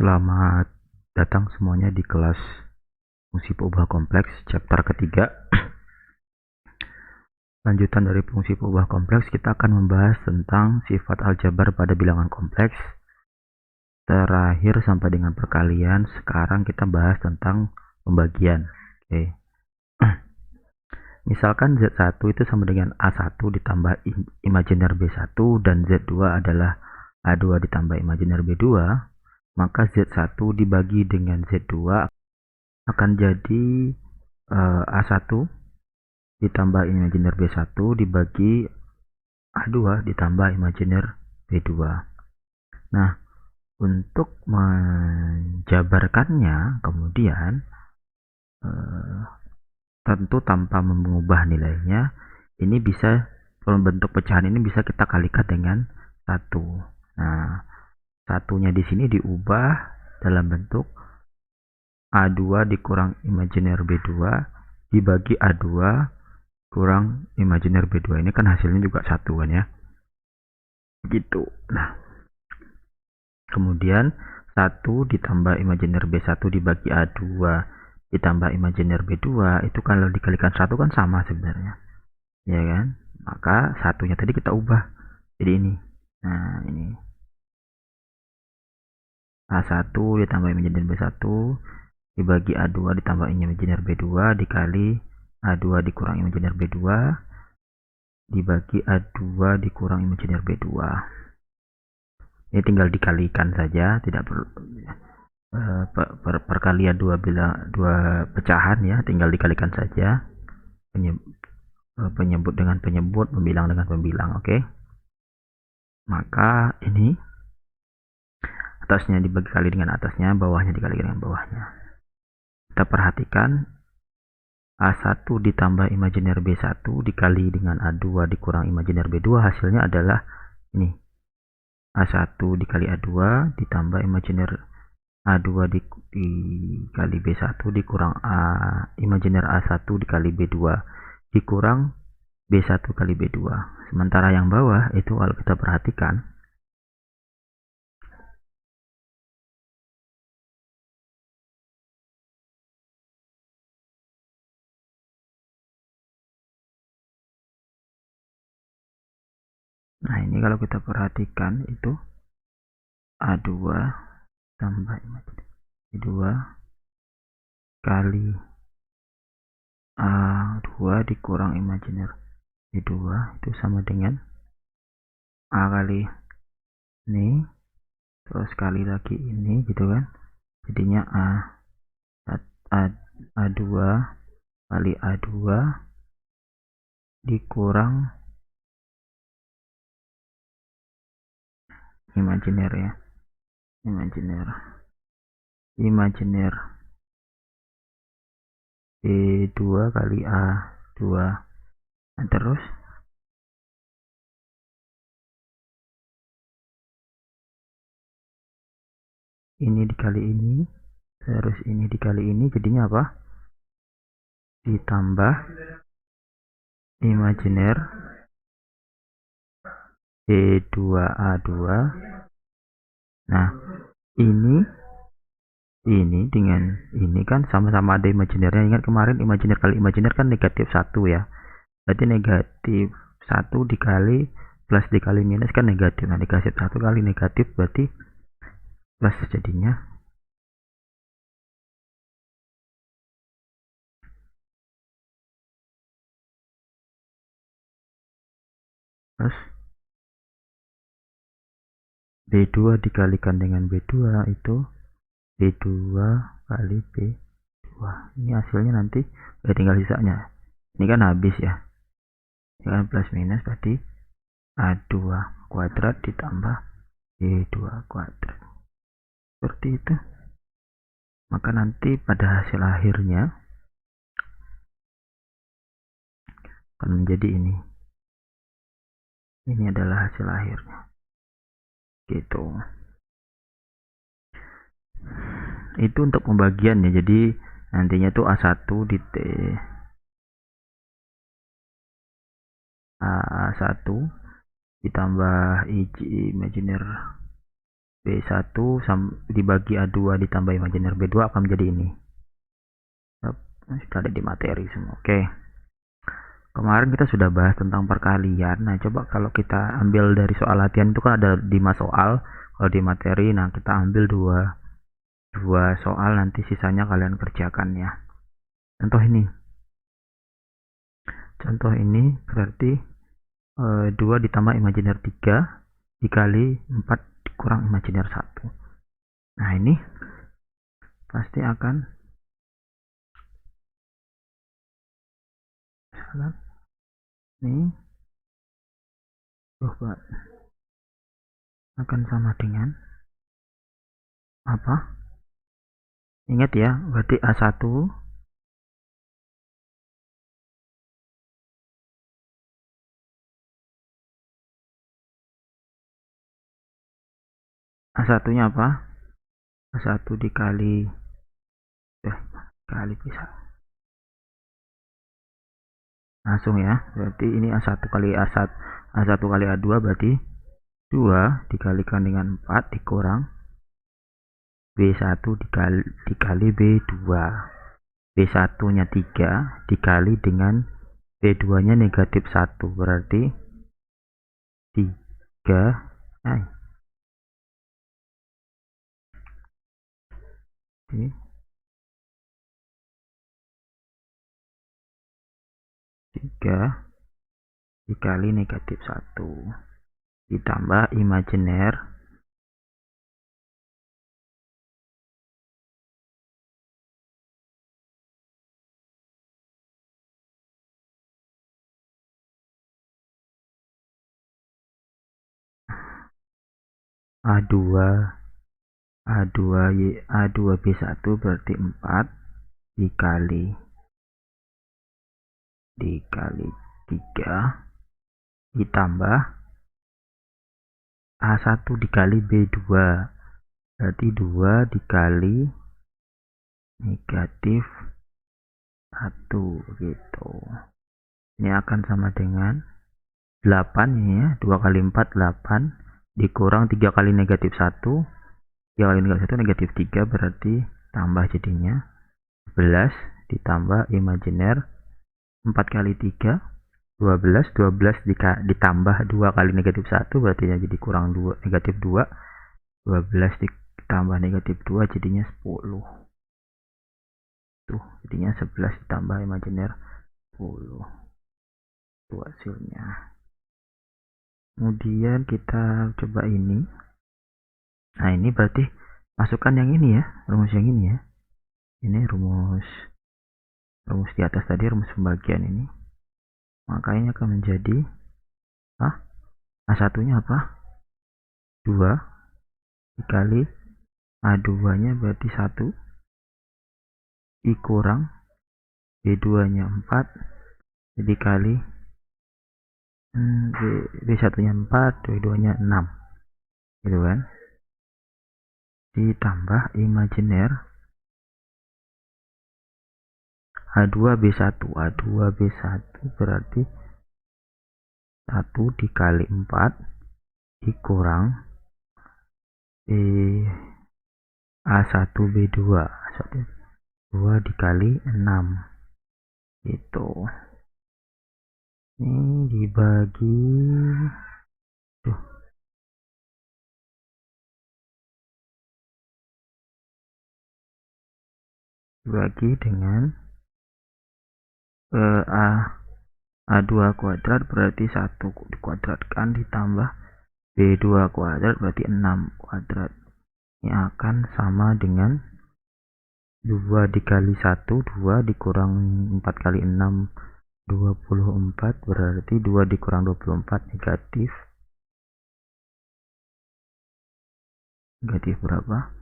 Selamat datang semuanya di kelas fungsi peubah kompleks chapter ketiga. Lanjutan dari fungsi peubah kompleks, kita akan membahas tentang sifat aljabar pada bilangan kompleks. Terakhir sampai dengan perkalian. Sekarang kita bahas tentang pembagian. Oke. Misalkan Z1 itu sama dengan A1 ditambah imajiner B1 dan Z2 adalah A2 ditambah imajiner B2, maka Z1 dibagi dengan Z2 akan jadi A1 ditambah imajiner B1 dibagi A2 ditambah imajiner B2. Nah, untuk menjabarkannya kemudian tentu tanpa mengubah nilainya, ini bisa bentuk pecahan ini bisa kita kalikan dengan 1. Nah, satunya di sini diubah dalam bentuk A2 dikurang imajiner B2 dibagi A2 kurang imajiner B2. Ini kan hasilnya juga 1 kan ya. Gitu. Nah, kemudian 1 ditambah imajiner B1 dibagi A2 ditambah imajiner B2 itu kalau dikalikan 1 kan sama sebenarnya. Ya kan? Maka satunya tadi kita ubah jadi ini. Nah, ini A1 ditambah imajiner B1 dibagi A2 ditambah imajiner B2 dikali A2 dikurang imajiner B2 dibagi A2 dikurang imajiner B2. Ini tinggal dikalikan saja, tidak perlu perkalian dua pecahan ya, tinggal dikalikan saja. Penyebut dengan penyebut, pembilang dengan pembilang. Oke. Maka ini atasnya dibagi kali dengan atasnya, bawahnya dikali dengan bawahnya. Kita perhatikan A1 ditambah imajiner B1 dikali dengan A2 dikurang imajiner B2, hasilnya adalah ini. A1 dikali A2 ditambah imajiner A2 dikali B1 dikurang imajiner A1 dikali B2 dikurang B1 kali B2. Sementara yang bawah itu kalau kita perhatikan, nah ini kalau kita perhatikan itu A2 tambah imajiner B2 kali A2 dikurang imajiner B2 itu sama dengan A kali ini terus kali lagi ini gitu kan, jadinya A2 kali A2 dikurang imajiner ya, imajiner B2 kali A2. Nah, terus ini dikali ini, terus ini dikali ini, jadinya apa? Ditambah imajiner B2A2. Nah, ini dengan ini kan sama-sama ada imajinernya. Ingat kemarin imajiner kali imajiner kan negatif 1 ya. Berarti negatif 1 dikali plus dikali minus kan negatif. Nah, dikasih 1 kali negatif berarti plus jadinya. Terus B2 dikalikan dengan B2 itu B2 kali B2. Ini hasilnya nanti udah tinggal sisanya. Ini kan habis ya. Ini kan plus minus berarti A2 kuadrat ditambah B2 kuadrat. Seperti itu. Maka nanti pada hasil akhirnya akan menjadi ini. Ini adalah hasil akhirnya. Gitu. Itu untuk pembagian ya. Jadi nantinya tuh A1 di A1 ditambah imajiner B1 dibagi A2 ditambah imajiner B2 akan menjadi ini. Sudah ada di materi semua. Oke. Kemarin kita sudah bahas tentang perkalian. Nah, coba kalau kita ambil dari soal latihan itu kan ada 5 soal. Kalau di materi, nah kita ambil dua soal, nanti sisanya kalian kerjakan ya. Contoh ini berarti 2 ditambah imajiner 3 dikali 4 kurang imajiner 1. Nah, ini pasti akan ini akan sama dengan apa? Ingat ya, berarti A1 A1-nya apa? A1 dikali bisa. Langsung ya. Berarti ini A1 kali A2 berarti 2 dikalikan dengan 4 dikurang B1 dikali B2. B1-nya 3 dikali dengan B2-nya negatif 1 berarti 3 dikali negatif 1 ditambah imajiner A2 B1 berarti 4 dikali 3 ditambah A1 dikali B2 berarti 2 dikali negatif 1 gitu. Ini akan sama dengan 8 ya, 2 kali 4 8 dikurang 3 kali negatif 1, 3 kali negatif 1 negatif 3 berarti tambah jadinya 11 ditambah imajiner 4 kali 3 12 ditambah 2 kali negatif 1 berarti jadi kurang 2 negatif 2 12 ditambah negatif 2 jadinya 10 tuh, jadinya 11 ditambah imajiner 10 itu hasilnya. Kemudian kita coba ini. Nah, ini berarti masukkan yang ini ya, rumus yang ini ya. Ini rumus di atas tadi, rumus pembagian ini. Makanya akan menjadi A1-nya apa? 2 dikali A2-nya berarti 1 dikurang B2-nya 4 dikali B1-nya 4, B2-nya 6. Gitu kan? Ditambah imajiner A2B1 berarti 1 dikali 4 dikurang A1B2 2 dikali 6 itu. Ini dibagi dengan A2 kuadrat berarti 1 dikuadratkan ditambah B2 kuadrat berarti 6 kuadrat. Ini akan sama dengan 2 dikali 1 2 dikurang 4 kali 6 24 berarti 2 dikurang 24 negatif berapa?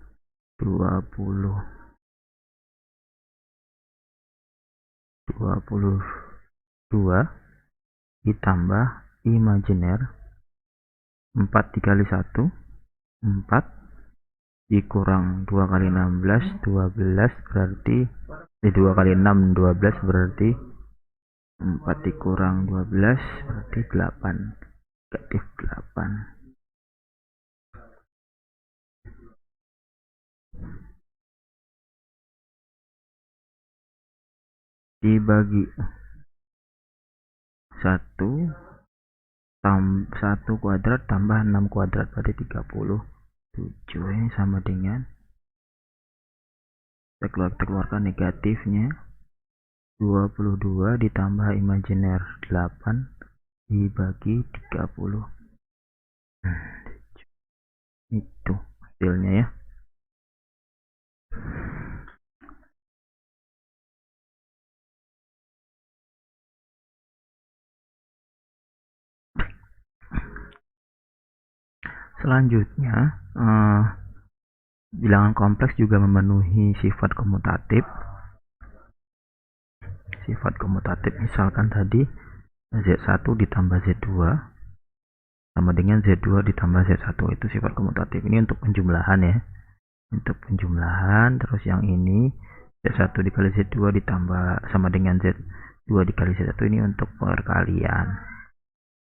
22 ditambah imajiner 4 dikali 1 4 dikurang 2 kali 16 12 berarti 2 kali 6 12 berarti 4 dikurang 12 berarti 8 negatif 8. dibagi 1 kuadrat tambah 6 kuadrat berarti 37. Ini sama dengan, kita keluarkan negatifnya, 22 ditambah imajiner 8 dibagi 30. Itu hasilnya ya. Selanjutnya, bilangan kompleks juga memenuhi sifat komutatif. Sifat komutatif misalkan tadi Z1 ditambah Z2 sama dengan Z2 ditambah Z1, itu sifat komutatif. Ini untuk penjumlahan ya. Untuk penjumlahan, terus yang ini Z1 dikali Z2 ditambah sama dengan Z2 dikali Z1, ini untuk perkalian.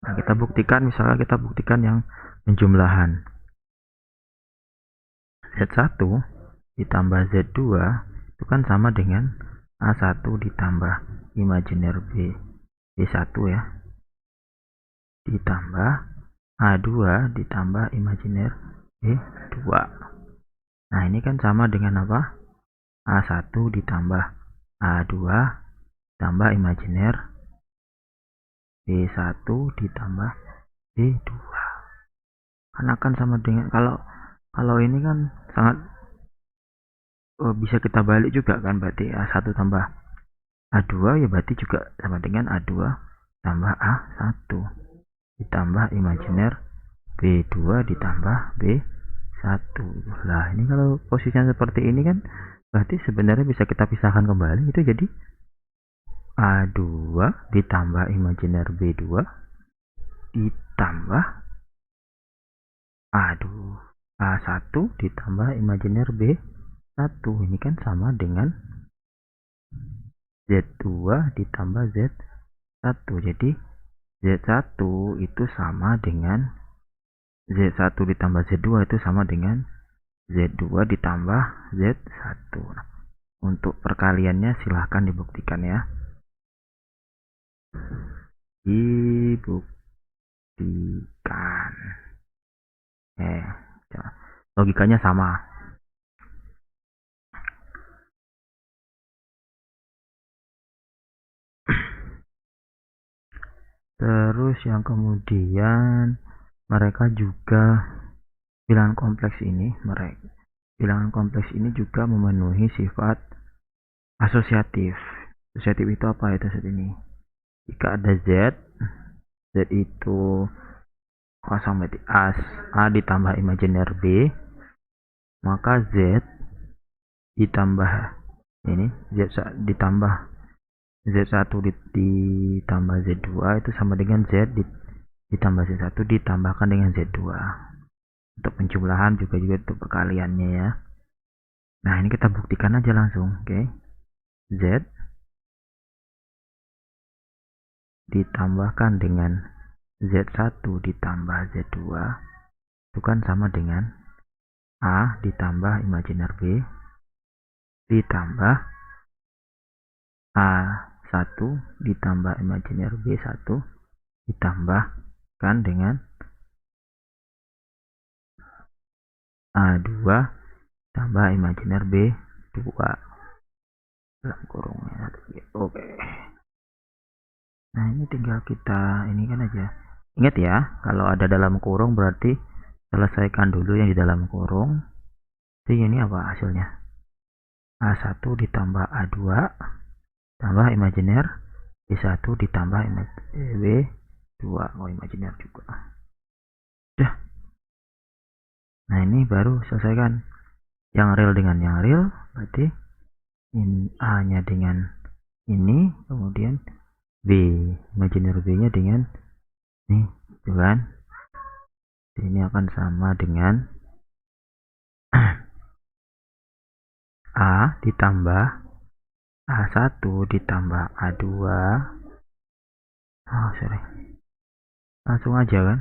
Nah, kita buktikan, misalnya kita buktikan yang penjumlahan. Z1 ditambah Z2 itu kan sama dengan A1 ditambah imajiner B1 ya, ditambah A2 ditambah imajiner B2. Nah, ini kan sama dengan apa? A1 ditambah A2 tambah imajiner B1 ditambah B2. Karena kan sama dengan, kalau ini kan sangat bisa kita balik juga kan, berarti A1 tambah A2 ya berarti juga sama dengan A2 tambah A1 ditambah imajiner B2 ditambah B1. Lah, ini kalau posisinya seperti ini kan berarti sebenarnya bisa kita pisahkan kembali, itu jadi A2 ditambah imajiner B2 ditambah A1 ditambah imajiner B1. Ini kan sama dengan Z2 ditambah Z1. Jadi Z1 itu sama dengan Z1 ditambah Z2 itu sama dengan Z2 ditambah Z1. Nah, untuk perkaliannya silahkan dibuktikan ya. Dibuktikan. Logikanya sama. Terus yang kemudian mereka juga bilangan kompleks ini juga memenuhi sifat asosiatif. Asosiatif itu apa itu saat ini? Jika ada Z itu kosong, berarti A ditambah imajiner B, maka Z ditambah ini ditambah Z1 ditambah Z2 itu sama dengan Z ditambah Z1 ditambahkan dengan Z2. Untuk penjumlahan juga untuk perkaliannya ya. Nah, ini kita buktikan aja langsung. Oke. Z ditambahkan dengan Z1 ditambah Z2 itu kan sama dengan A ditambah imajiner B ditambah A1 ditambah imajiner B1 ditambahkan dengan A2 tambah imajiner B2 dalam kurungnya. Oke. Nah, ini tinggal kita ini kan aja. Ingat ya, kalau ada dalam kurung berarti selesaikan dulu yang di dalam kurung. Jadi ini apa hasilnya? A1 ditambah A2 tambah imajiner B1 ditambah B2. Oh, imajiner juga. Udah. Nah, ini baru selesaikan yang real dengan yang real, berarti A nya dengan ini, kemudian B imajiner B nya dengan ini, gitu kan. Ini akan sama dengan A ditambah A1 ditambah A2. Oh, sorry. Langsung aja kan.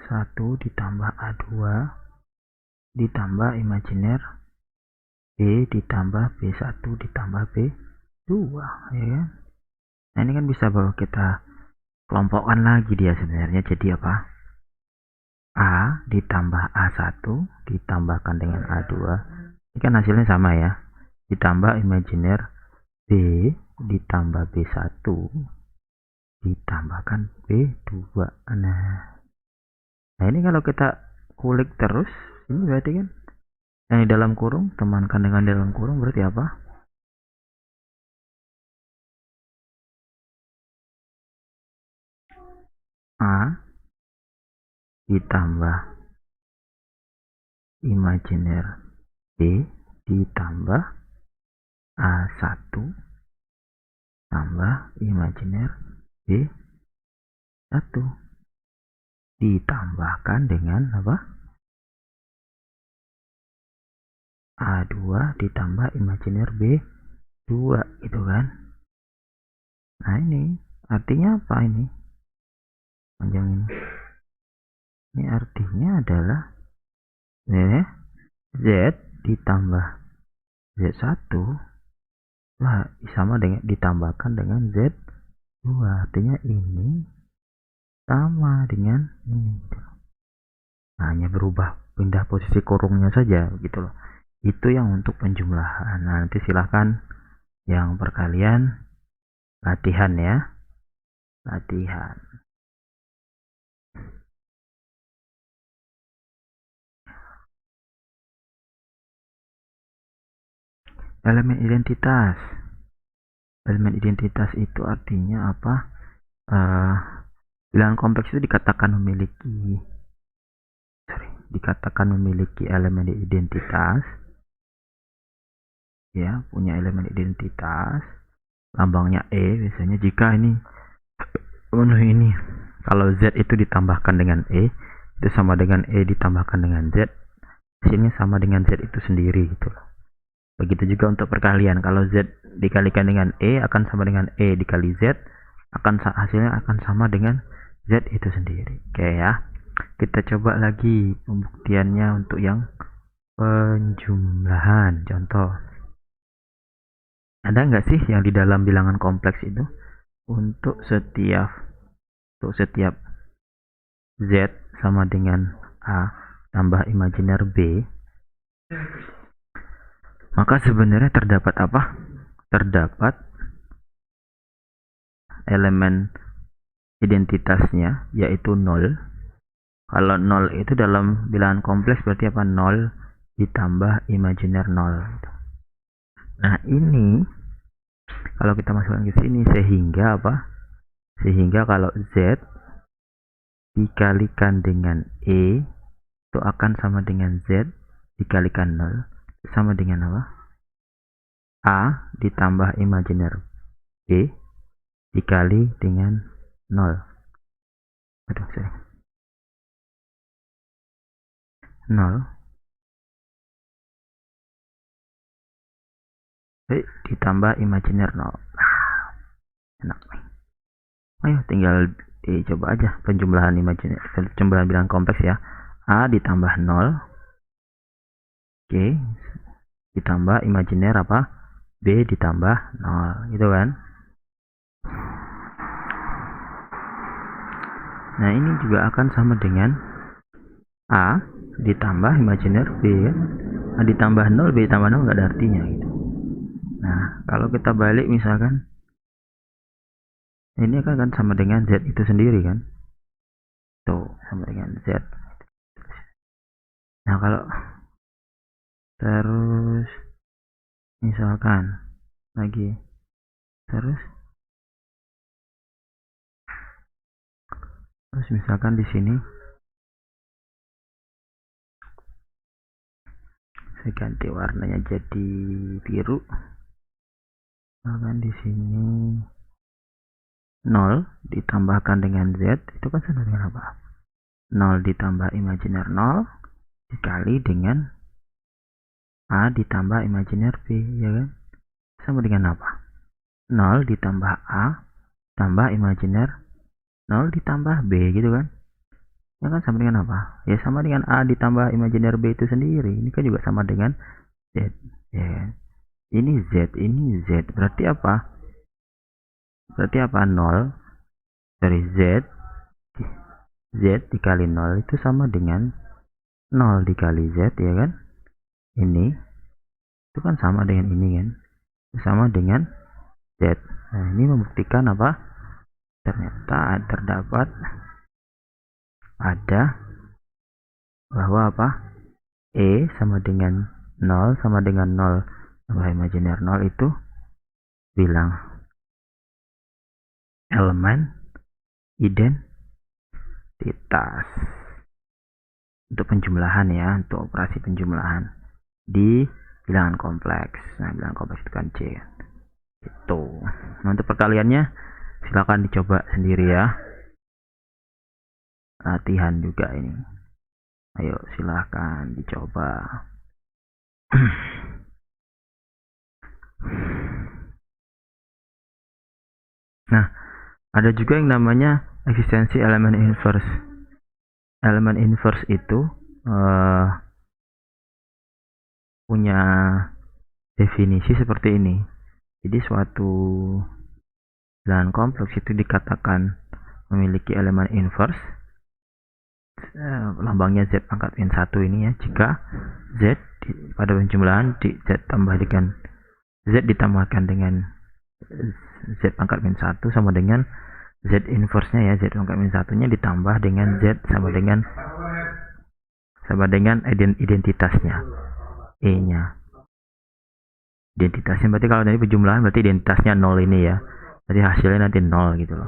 A1 ditambah A2 ditambah imajiner B ditambah B1 ditambah B2, ya kan? Nah, ini kan bisa bahwa kita kelompokkan lagi dia sebenarnya jadi apa? A ditambah A1 ditambahkan dengan A2, ini kan hasilnya sama ya, ditambah imajiner B ditambah B1 ditambahkan B2. Nah ini kalau kita kulik terus, ini berarti kan yang di dalam kurung temankan dengan dalam kurung berarti apa? A ditambah imajiner B ditambah A1 tambah imajiner B1 ditambahkan dengan apa? A2 ditambah imajiner B2, gitu kan? Nah ini artinya apa ini? Panjang ini. Ini artinya adalah Z ditambah Z1 lah sama dengan ditambahkan dengan Z2, artinya ini sama dengan ini. Nah, hanya berubah pindah posisi kurungnya saja gitu loh. Itu yang untuk penjumlahan. Nah, nanti silahkan yang perkalian latihan ya. Latihan. Elemen identitas. Elemen identitas itu artinya apa? Bilangan kompleks itu dikatakan memiliki elemen identitas, ya, punya elemen identitas, lambangnya E biasanya jika ini memenuhi ini. Kalau Z itu ditambahkan dengan E, itu sama dengan E ditambahkan dengan Z, hasilnya sama dengan Z itu sendiri gitu loh. Begitu juga untuk perkalian, kalau Z dikalikan dengan E akan sama dengan E dikali Z, hasilnya akan sama dengan Z itu sendiri. Oke ya, kita coba lagi pembuktiannya untuk yang penjumlahan. Contoh, ada nggak sih yang di dalam bilangan kompleks itu untuk setiap Z sama dengan A tambah imajiner B, maka sebenarnya terdapat apa? Terdapat elemen identitasnya yaitu 0. Kalau 0 itu dalam bilangan kompleks berarti apa? 0 ditambah imajiner 0. Nah, ini kalau kita masukkan ke sini sehingga apa? Sehingga kalau Z dikalikan dengan E itu akan sama dengan Z dikalikan 0, sama dengan apa? A ditambah imajiner B dikali dengan 0. Aduh, sorry. 0 ditambah imajiner 0. Enak nih. Ayo tinggal dicoba aja penjumlahan imajiner, penjumlahan bilangan kompleks ya. A ditambah 0, oke, ditambah imajiner apa? B ditambah 0, gitu kan? Nah, ini juga akan sama dengan A ditambah imajiner B ya. A ditambah 0, B ditambah 0 nggak ada artinya gitu. Nah, kalau kita balik misalkan ini akan sama dengan Z itu sendiri kan? Tuh, sama dengan Z. Nah, kalau terus misalkan lagi terus misalkan di sini saya ganti warnanya jadi biru. Misalkan di sini 0 ditambahkan dengan Z itu kan sama dengan apa? 0 ditambah imajiner 0 dikali dengan A ditambah imajiner B, ya kan? Sama dengan apa? 0 ditambah A tambah imajiner 0 ditambah B, gitu kan? Ya kan sama dengan apa? Ya sama dengan A ditambah imajiner B itu sendiri. Ini kan juga sama dengan Z. Ya kan? Ini Z, ini Z. Berarti apa? Berarti apa? 0 dari Z dikali 0 itu sama dengan 0 dikali Z, ya kan? Ini itu kan sama dengan ini kan? Sama dengan Z. Nah, ini membuktikan apa? Ternyata terdapat ada bahwa apa? E sama dengan 0 sama dengan 0 tambah imajiner 0 itu bilang elemen identitas untuk penjumlahan ya, untuk operasi penjumlahan di bilangan kompleks. Nah, bilangan kompleks itu kan C. Itu. Nah, untuk perkaliannya silakan dicoba sendiri ya. Latihan juga ini. Ayo silakan dicoba. Nah, ada juga yang namanya eksistensi elemen inverse. Elemen inverse itu punya definisi seperti ini. Jadi suatu bilangan kompleks itu dikatakan memiliki elemen inverse, lambangnya Z pangkat N1 ini ya, jika Z pada penjumlahan Z tambah dengan Z ditambahkan dengan Z pangkat N1 sama dengan Z inverse nya ya, Z pangkat N1 nya ditambah dengan Z sama dengan identitasnya, E nya. Identitasnya berarti kalau dari penjumlahan berarti identitasnya 0 ini ya, jadi hasilnya nanti 0 gitu loh.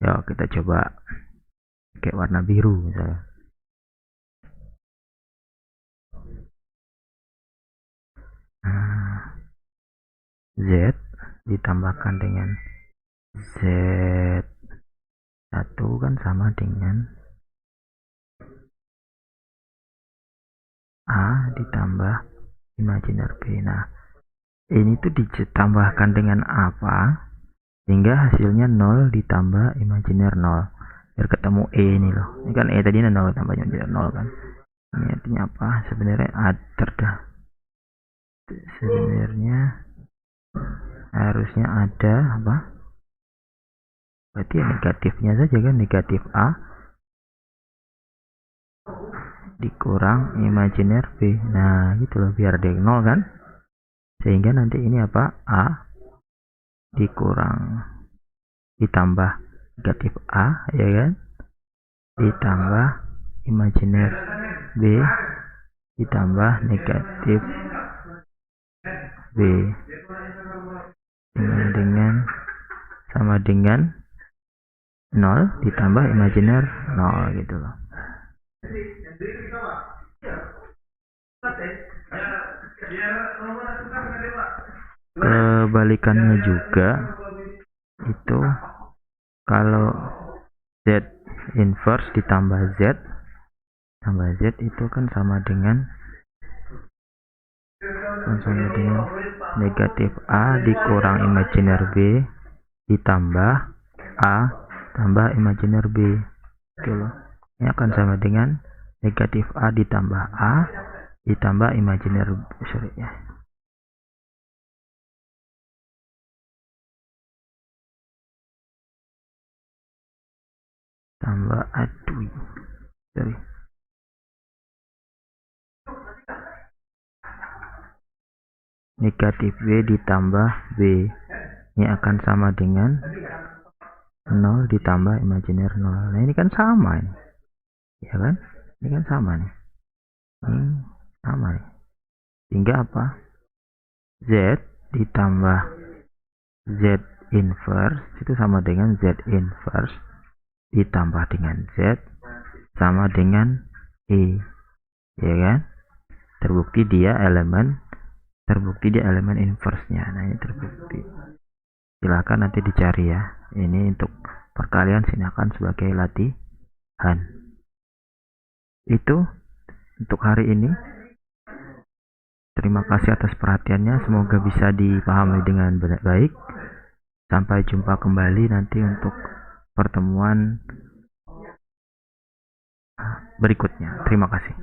Yuk kita coba kayak warna biru misalnya. Z ditambahkan dengan Z1 kan sama dengan A ditambah imajiner B. Nah, ini tuh ditambahkan dengan apa sehingga hasilnya 0 ditambah imajiner 0 biar ketemu E ini loh. Ini kan E tadi 0 tambah imajiner 0 kan. Ini artinya apa? Sebenarnya harusnya ada apa? Berarti ya negatifnya saja kan, negatif A dikurang imajiner B. Nah gitu loh, biar dia 0 kan, sehingga nanti ini apa? A ditambah negatif A ya kan, ditambah imajiner B ditambah negatif B sama dengan 0 ditambah imajiner 0 gitu loh. Kebalikannya juga itu kalau Z inverse ditambah Z itu kan sama dengan negatif A dikurang imajiner B ditambah A tambah imajiner B gitu loh. Ini akan sama dengan negatif A ditambah A ditambah imajiner tambah negatif B ditambah B, ini akan sama dengan 0 ditambah imajiner 0. Nah ini kan sama ini ya kan, ini kan sama nih, ini sama nih, sehingga apa? Z ditambah Z inverse itu sama dengan Z inverse ditambah dengan Z sama dengan E ya kan, terbukti dia elemen inverse-nya. Nah ini terbukti, silakan nanti dicari ya, ini untuk perkalian silakan sebagai latihan. Itu untuk hari ini. Terima kasih atas perhatiannya, semoga bisa dipahami dengan baik. Sampai jumpa kembali nanti untuk pertemuan berikutnya. Terima kasih.